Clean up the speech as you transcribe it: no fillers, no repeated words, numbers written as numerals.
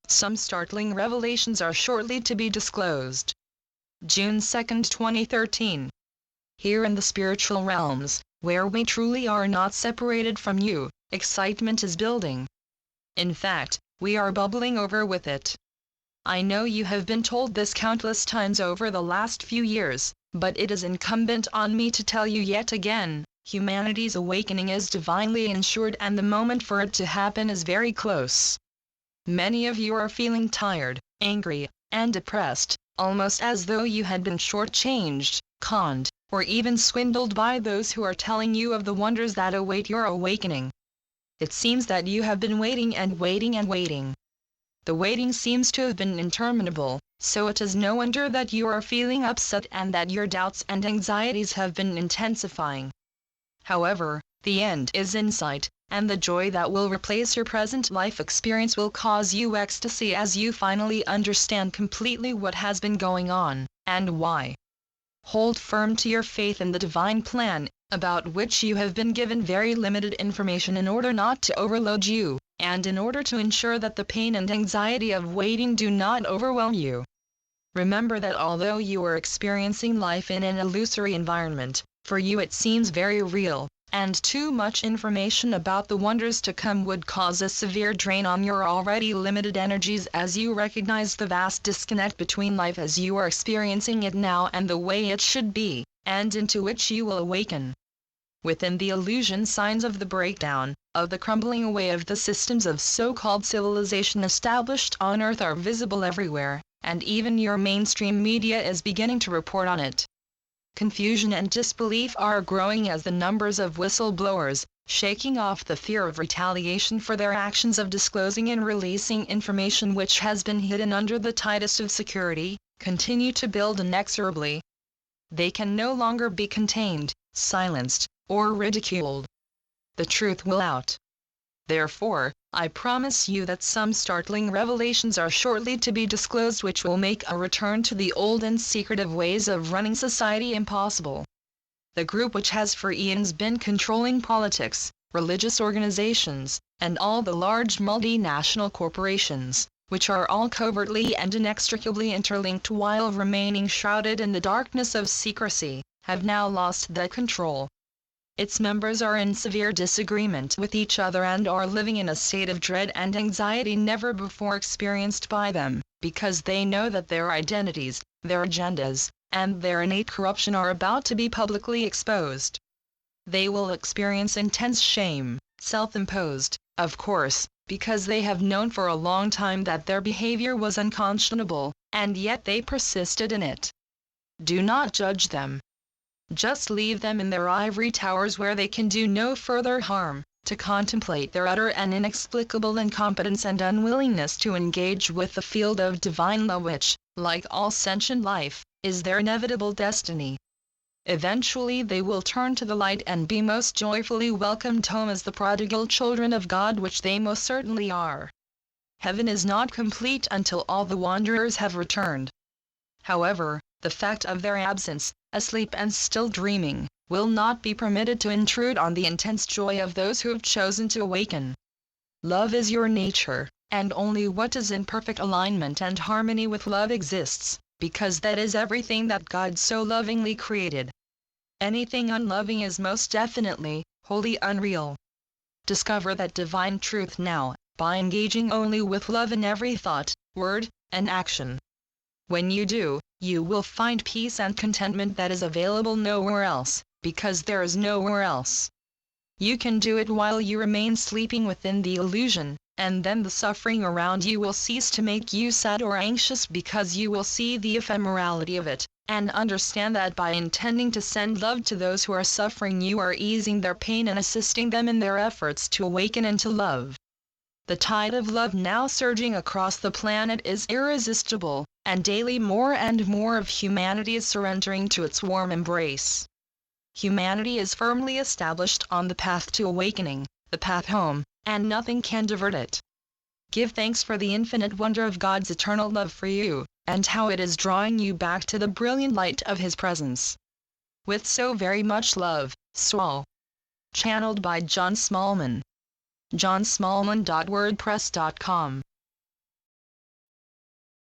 Some startling revelations are shortly to be disclosed. June 2, 2013. Here in the spiritual realms, where we truly are not separated from you, excitement is building. In fact, we are bubbling over with it. I know you have been told this countless times over the last few years, but it is incumbent on me to tell you yet again, humanity's awakening is divinely ensured and the moment for it to happen is very close. Many of you are feeling tired, angry, and depressed, almost as though you had been shortchanged, conned, or even swindled by those who are telling you of the wonders that await your awakening. It seems that you have been waiting and waiting and waiting. The waiting seems to have been interminable, so it is no wonder that you are feeling upset and that your doubts and anxieties have been intensifying. However, the end is in sight, and the joy that will replace your present life experience will cause you ecstasy as you finally understand completely what has been going on, and why. Hold firm to your faith in the divine plan, about which you have been given very limited information in order not to overload you, and in order to ensure that the pain and anxiety of waiting do not overwhelm you. Remember that although you are experiencing life in an illusory environment, for you it seems very real, and too much information about the wonders to come would cause a severe drain on your already limited energies as you recognize the vast disconnect between life as you are experiencing it now and the way it should be, and into which you will awaken. Within the illusion, signs of the breakdown, of the crumbling away of the systems of so-called civilization established on Earth are visible everywhere, and even your mainstream media is beginning to report on it. Confusion and disbelief are growing as the numbers of whistleblowers, shaking off the fear of retaliation for their actions of disclosing and releasing information which has been hidden under the tightest of security, continue to build inexorably. They can no longer be contained, silenced, or ridiculed. The truth will out. Therefore, I promise you that some startling revelations are shortly to be disclosed which will make a return to the old and secretive ways of running society impossible. The group which has for eons been controlling politics, religious organizations, and all the large multinational corporations, which are all covertly and inextricably interlinked while remaining shrouded in the darkness of secrecy, have now lost that control. Its members are in severe disagreement with each other and are living in a state of dread and anxiety never before experienced by them, because they know that their identities, their agendas, and their innate corruption are about to be publicly exposed. They will experience intense shame, self-imposed, of course, because they have known for a long time that their behavior was unconscionable, and yet they persisted in it. Do not judge them. Just leave them in their ivory towers where they can do no further harm, to contemplate their utter and inexplicable incompetence and unwillingness to engage with the field of divine love which, like all sentient life, is their inevitable destiny. Eventually they will turn to the light and be most joyfully welcomed home as the prodigal children of God which they most certainly are. Heaven is not complete until all the wanderers have returned. However, the fact of their absence, asleep and still dreaming, will not be permitted to intrude on the intense joy of those who have chosen to awaken. Love is your nature, and only what is in perfect alignment and harmony with love exists, because that is everything that God so lovingly created. Anything unloving is most definitely, wholly unreal. Discover that divine truth now, by engaging only with love in every thought, word, and action. When you do, you will find peace and contentment that is available nowhere else, because there is nowhere else. You can do it while you remain sleeping within the illusion, and then the suffering around you will cease to make you sad or anxious because you will see the ephemerality of it, and understand that by intending to send love to those who are suffering you are easing their pain and assisting them in their efforts to awaken into love. The tide of love now surging across the planet is irresistible, and daily more and more of humanity is surrendering to its warm embrace. Humanity is firmly established on the path to awakening, the path home, and nothing can divert it. Give thanks for the infinite wonder of God's eternal love for you, and how it is drawing you back to the brilliant light of His presence. With so very much love, Saul. Channeled by John Smallman. johnsmallman.wordpress.com